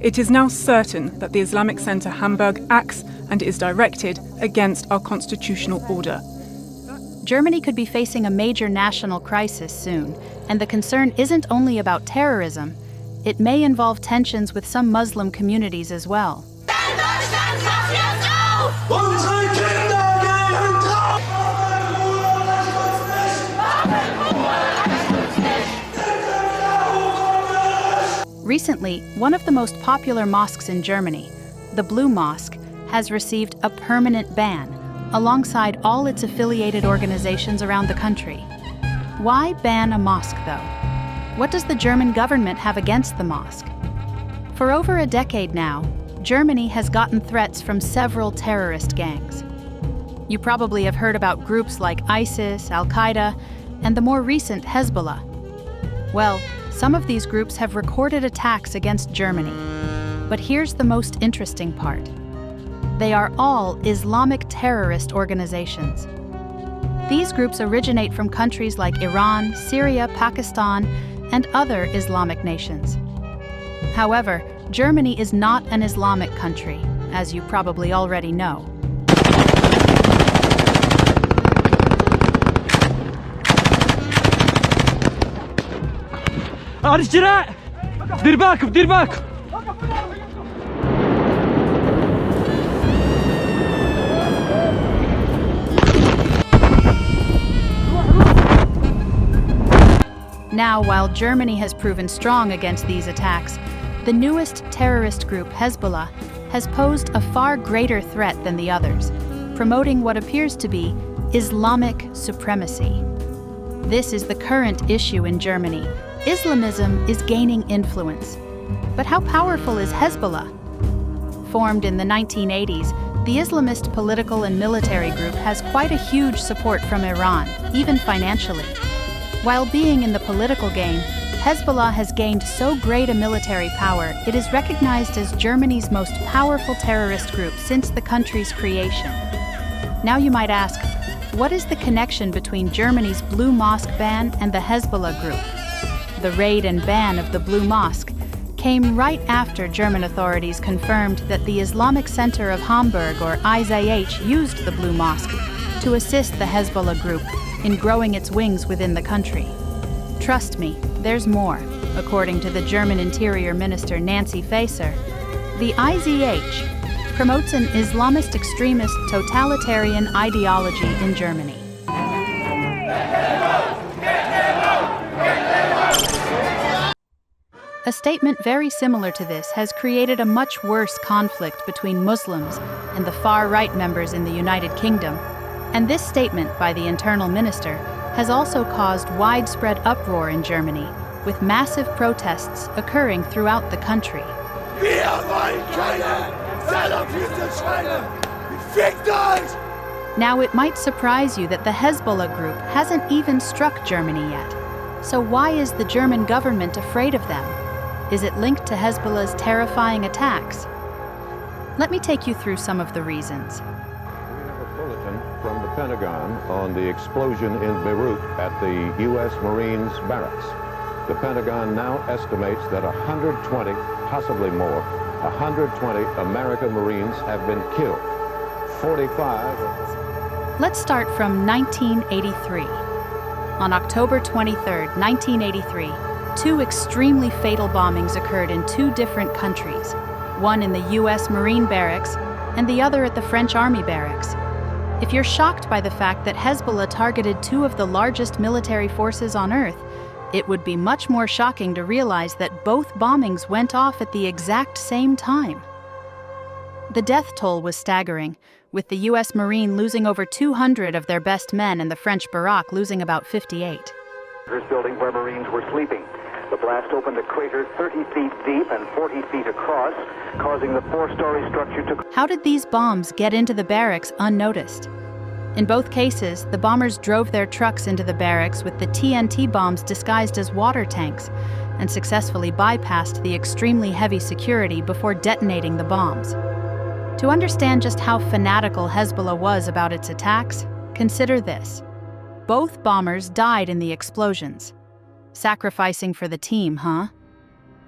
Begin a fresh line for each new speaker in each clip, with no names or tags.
It is now certain that the Islamic Center Hamburg acts and is directed against our constitutional order.
Germany could be facing a major national crisis soon, and the concern isn't only about terrorism. It may involve tensions with some Muslim communities as well. Recently, one of the most popular mosques in Germany, the Blue Mosque, has received a permanent ban, alongside all its affiliated organizations around the country. Why ban a mosque, though? What does the German government have against the mosque? For over a decade now, Germany has gotten threats from several terrorist gangs. You probably have heard about groups like ISIS, Al-Qaeda, and the more recent Hezbollah. Well, some of these groups have recorded attacks against Germany. But here's the most interesting part. They are all Islamic terrorist organizations. These groups originate from countries like Iran, Syria, Pakistan, and other Islamic nations. However, Germany is not an Islamic country, as you probably already know. Now, while Germany has proven strong against these attacks, the newest terrorist group, Hezbollah, has posed a far greater threat than the others, promoting what appears to be Islamic supremacy. This is the current issue in Germany. Islamism is gaining influence. But how powerful is Hezbollah? Formed in the 1980s, the Islamist political and military group has quite a huge support from Iran, even financially. While being in the political game, Hezbollah has gained so great a military power, it is recognized as Germany's most powerful terrorist group since the country's creation. Now you might ask, what is the connection between Germany's Blue Mosque ban and the Hezbollah group? The raid and ban of the Blue Mosque came right after German authorities confirmed that the Islamic Center of Hamburg, or ISIH, used the Blue Mosque to assist the Hezbollah group in growing its wings within the country. Trust me, there's more. According to the German Interior Minister Nancy Faeser, the ISIH promotes an Islamist extremist totalitarian ideology in Germany. A statement very similar to this has created a much worse conflict between Muslims and the far-right members in the United Kingdom. And this statement by the internal minister has also caused widespread uproar in Germany, with massive protests occurring throughout the country.
Wir wollen keine salafisten Schweine! Fickt euch!
Now, it might surprise you that the Hezbollah group hasn't even struck Germany yet. So why is the German government afraid of them? Is it linked to Hezbollah's terrifying attacks? Let me take you through some of the reasons.
From the Pentagon on the explosion in Beirut at the U.S. Marines barracks. The Pentagon now estimates that 120, possibly more, 120 American Marines have been killed. 45.
Let's start from 1983. On October 23, 1983, two extremely fatal bombings occurred in two different countries, one in the U.S. Marine barracks and the other at the French Army barracks. If you're shocked by the fact that Hezbollah targeted two of the largest military forces on Earth, it would be much more shocking to realize that both bombings went off at the exact same time. The death toll was staggering, with the U.S. Marine losing over 200 of their best men and the French Barak losing about 58.
This building where Marines were sleeping. The blast opened a crater 30 feet deep and 40 feet across, causing the four-story structure to...
How did these bombs get into the barracks unnoticed? In both cases, the bombers drove their trucks into the barracks with the TNT bombs disguised as water tanks and successfully bypassed the extremely heavy security before detonating the bombs. To understand just how fanatical Hezbollah was about its attacks, consider this. Both bombers died in the explosions. Sacrificing for the team, huh?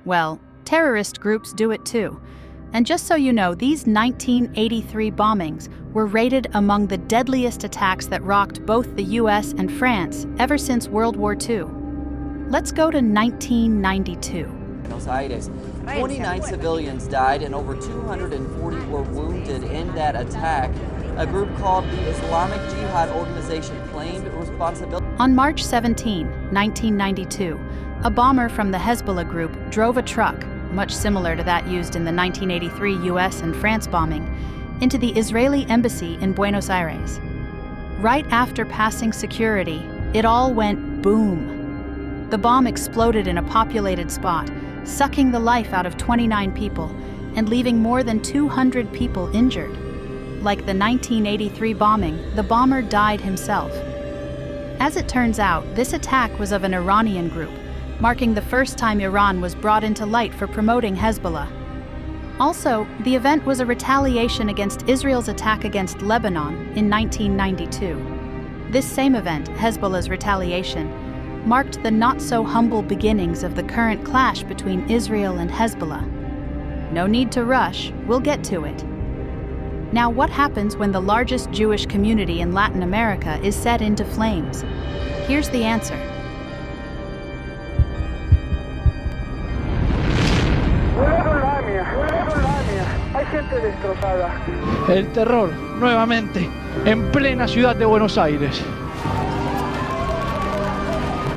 Well, Terrorist groups do it too. And just so you know, these 1983 bombings were rated among the deadliest attacks that rocked both the US and France ever since World War II. Let's go to 1992.
Buenos Aires. 29 civilians died and over 240 were wounded in that attack. A group called the Islamic Jihad organization claimed responsibility.
On March 17, 1992, a bomber from the Hezbollah group drove a truck, much similar to that used in the 1983 US and France bombing, into the Israeli embassy in Buenos Aires. Right after passing security, it all went boom. The bomb exploded in a populated spot, sucking the life out of 29 people and leaving more than 200 people injured. Like the 1983 bombing, the bomber died himself. As it turns out, this attack was of an Iranian group, marking the first time Iran was brought into light for promoting Hezbollah. Also, the event was a retaliation against Israel's attack against Lebanon in 1992. This same event, Hezbollah's retaliation, marked the not-so-humble beginnings of the current clash between Israel and Hezbollah. No need to rush, we'll get to it. Now, what happens when the largest Jewish community in Latin America is set into flames? Here's the answer.
El terror, nuevamente, en plena ciudad de Buenos Aires.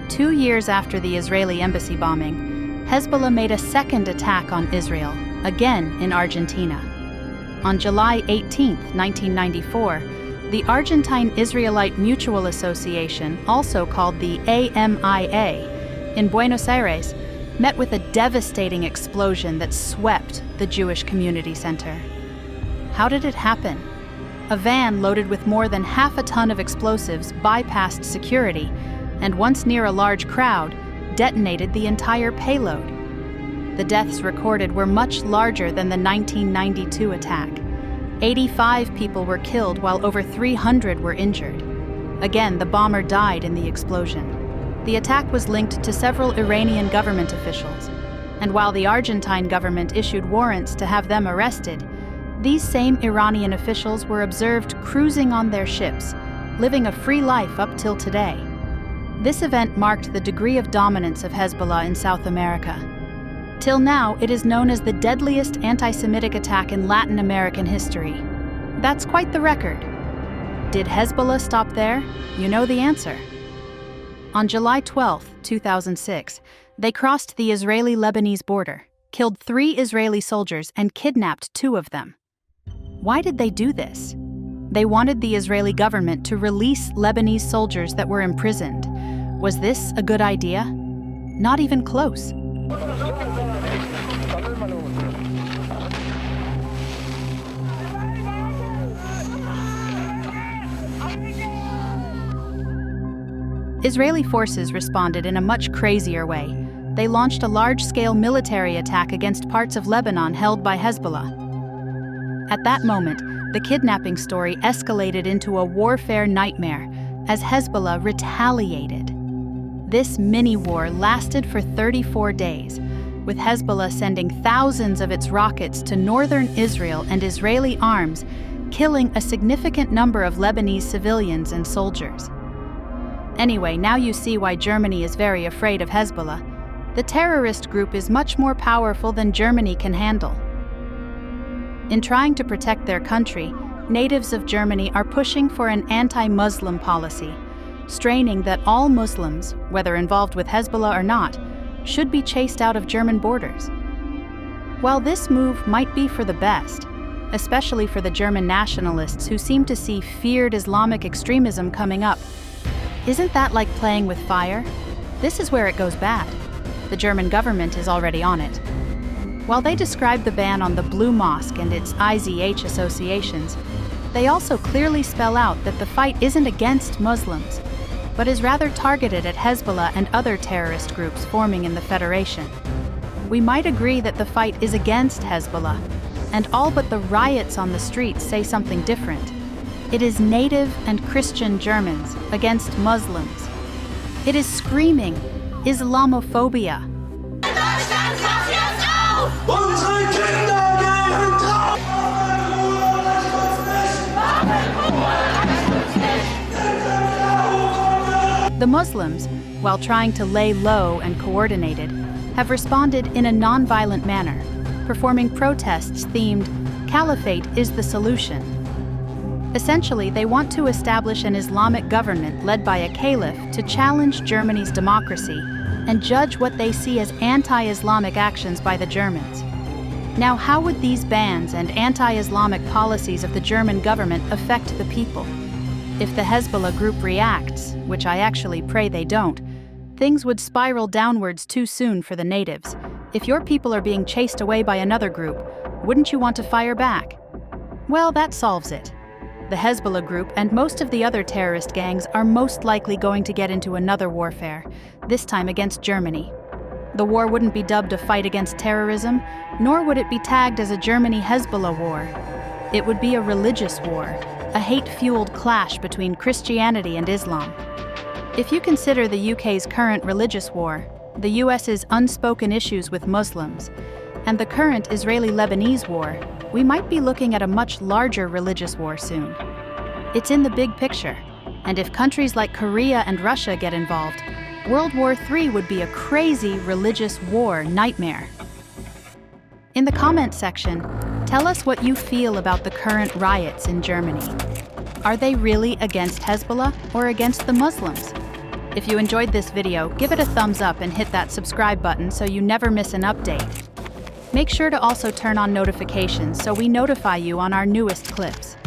2 years after the Israeli embassy bombing, Hezbollah made a second attack on Israel, again in Argentina. On July 18, 1994, the Argentine Israelite Mutual Association, also called the AMIA, in Buenos Aires, met with a devastating explosion that swept the Jewish community center. How did it happen? A van loaded with more than half a ton of explosives bypassed security and, once near a large crowd, detonated the entire payload. The deaths recorded were much larger than the 1992 attack. 85 people were killed while over 300 were injured. Again, the bomber died in the explosion. The attack was linked to several Iranian government officials, and while the Argentine government issued warrants to have them arrested, these same Iranian officials were observed cruising on their ships, living a free life up till today. This event marked the degree of dominance of Hezbollah in South America. Till now, it is known as the deadliest anti-Semitic attack in Latin American history. That's quite the record. Did Hezbollah stop there? You know the answer. On July 12, 2006, they crossed the Israeli-Lebanese border, killed 3 Israeli soldiers, and kidnapped 2 of them. Why did they do this? They wanted the Israeli government to release Lebanese soldiers that were imprisoned. Was this a good idea? Not even close. Israeli forces responded in a much crazier way. They launched a large-scale military attack against parts of Lebanon held by Hezbollah. At that moment, the kidnapping story escalated into a warfare nightmare as Hezbollah retaliated. This mini-war lasted for 34 days, with Hezbollah sending thousands of its rockets to northern Israel and Israeli arms, killing a significant number of Lebanese civilians and soldiers. Anyway, now you see why Germany is very afraid of Hezbollah. The terrorist group is much more powerful than Germany can handle. In trying to protect their country, natives of Germany are pushing for an anti-Muslim policy, straining that all Muslims, whether involved with Hezbollah or not, should be chased out of German borders. While this move might be for the best, especially for the German nationalists who seem to see feared Islamic extremism coming up, isn't that like playing with fire? This is where it goes bad. The German government is already on it. While they describe the ban on the Blue Mosque and its IZH associations, they also clearly spell out that the fight isn't against Muslims, but is rather targeted at Hezbollah and other terrorist groups forming in the Federation. We might agree that the fight is against Hezbollah, and all but the riots on the streets say something different. It is native and Christian Germans against Muslims. It is screaming Islamophobia.
Unsere Kinder gehen drauf!
The Muslims, while trying to lay low and coordinated, have responded in a non-violent manner, performing protests themed "Caliphate is the solution." Essentially, they want to establish an Islamic government led by a caliph to challenge Germany's democracy and judge what they see as anti-Islamic actions by the Germans. Now, how would these bans and anti-Islamic policies of the German government affect the people? If the Hezbollah group reacts, which I actually pray they don't, things would spiral downwards too soon for the natives. If your people are being chased away by another group, wouldn't you want to fire back? Well, that solves it. The Hezbollah group and most of the other terrorist gangs are most likely going to get into another warfare, this time against Germany. The war wouldn't be dubbed a fight against terrorism, nor would it be tagged as a Germany-Hezbollah war. It would be a religious war, a hate-fueled clash between Christianity and Islam. If you consider the UK's current religious war, the US's unspoken issues with Muslims, and the current Israeli-Lebanese war, we might be looking at a much larger religious war soon. It's in the big picture, and if countries like Korea and Russia get involved, World War III would be a crazy religious war nightmare. In the comments section, tell us what you feel about the current riots in Germany. Are they really against Hezbollah or against the Muslims? If you enjoyed this video, give it a thumbs up and hit that subscribe button so you never miss an update. Make sure to also turn on notifications so we notify you on our newest clips.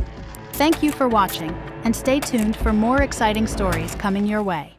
Thank you for watching, and stay tuned for more exciting stories coming your way.